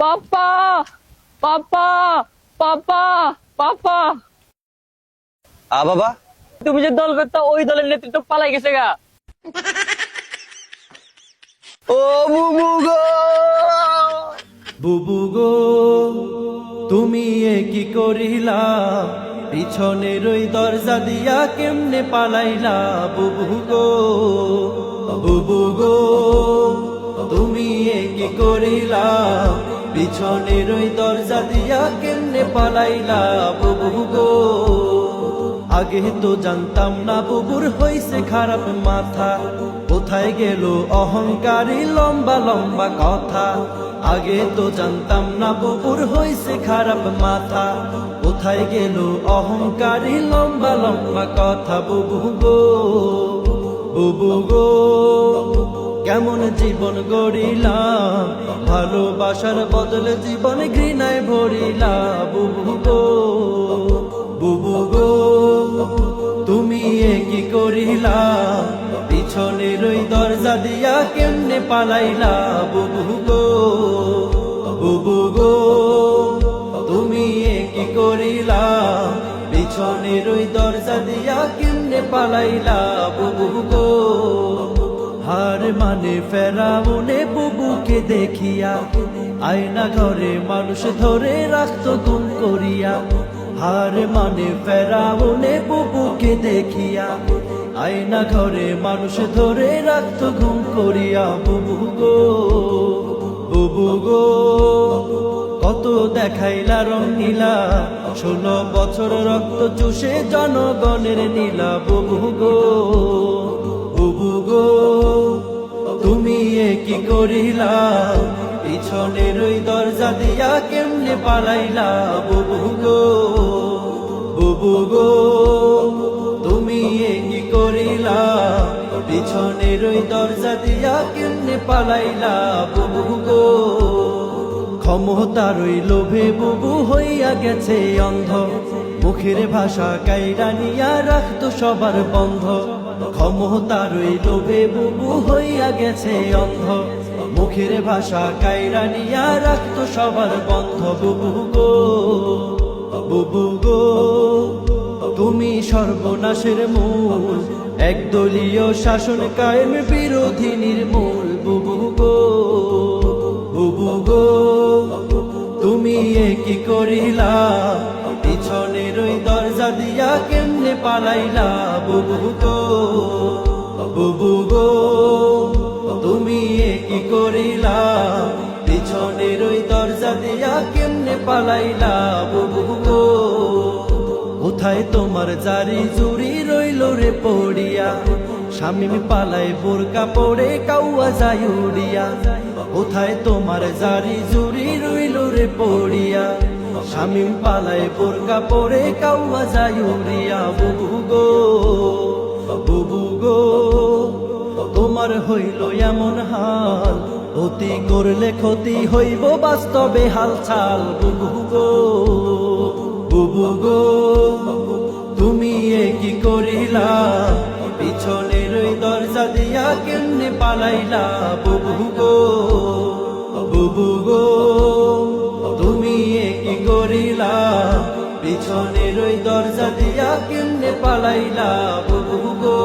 পাপা পাপা পাপা পাপা, বাবা, তুমি যে দল করতো ওই দলের নেতৃত্ব পালাই গেছে গা। ও বুবু গো, বুবু গো, তুমি এ কি করিলা? পিছনের ওই দরজা দিয়া কেমনে পালাইলা? বুবু গো, বুবু গো, তুমি এ কি করিলা? পিছনের ওই দরজা দিয়া কেমনে পালাইলা? বুবু গো, আগে তো জানতাম না বুবুর হইছে খারাপ মাথা। কোথায় গেল অহংকারী লম্বা লম্বা কথা? আগে তো জানতাম না বুবুর হইছে খারাপ মাথা। কোথায় গেল অহংকারী লম্বা লম্বা কথা? বুবু গো, বুবু গো, কেমন জীবন গড়িলাম, ভালোবাসার বদলে জীবন ঘৃণায় ভরিলা। বুবু গো, বুবু গো, তুমি এ কি করিলা? পিছনের ওই দরজা দিয়া কেমনে পালাইলা? বুবু গো, বুবু গো, তুমি এ কি করিলা? পিছনের ওই দরজা দিয়া কেমনে পালাইলা? বুবু গো, হার মানে ফেরাউনে বুবুকে দেখিয়া, আয়না ঘরে মানুষ ধরে রাখতো গুম করিয়া। হার মানে ফেরাউনে বুবুকে দেখিয়া, আয়না ঘরে মানুষ ধরে রাখতো গুম করিয়া। বুবু গো, বুবু গো, কত দেখাইলা রং নীলা, 16 বছর রক্ত চুষে জনগণের নীলা। বুবু গো, বুবু গো, তুমি এ কি করিলা? পিছনের ওই দরজা দিয়া কেমনে পালাইলা? বুবু গো, বুবু গো, তুমি এ কি করিলা? পিছনের ওই দরজা দিয়া কেমনে পালাইলা? বুবু গো, ক্ষমতার ওই লোভে বুবু হইয়া গেছে অন্ধ, মুখের ভাষা কাইরা নিয়া রাখতো সবার বন্ধ। ক্ষমতার ওই লোভে বুবু হইয়া গেছে অন্ধ, মুখের ভাষা কাইরা নিয়া রাখতো সবার বন্ধ। বুবু গো, বুবু গো, তুমি সর্বনাশের মূল, একদলীয় শাসন কায়েম বিরোধী নির্মূল। বুবু গো, বুবু গো, তুমি এ কি করিলা? পিছনের ওই দরজা দিয়া কেমনে পালাইলা? বুবু গো, বুবু গো, তুমি এ কি করিলা? পিছনের ওই দরজা দিয়া কেমনে পালাইলা? বুবু গো, কোথায় তোমার জারি জুরি রইল রে পড়িয়া? শামিম পালায় বোরকা পড়ে কাউয়া যায় উড়িয়া। কোথায় তোমার জারি জুরি রইল রে পড়িয়া? শামিম পালায় বোরকা পড়ে কাউয়া যায় উড়িয়া। বুবু গো, বুবু গো, তোমার হইল এমন হাল, অতি করলে ক্ষতি হইব বাস্তবে হালচাল। বুবু গো, বুবু গো, তুমি এ কি করিলা? পিছনের ওই দরজা দিয়া কেমনে পালাইলা? বুবু গো, বুবু গো, তুমি এ কি করিলা? পিছনের ওই দরজা দিয়া কেমনে পালাইলা? বুবু গো।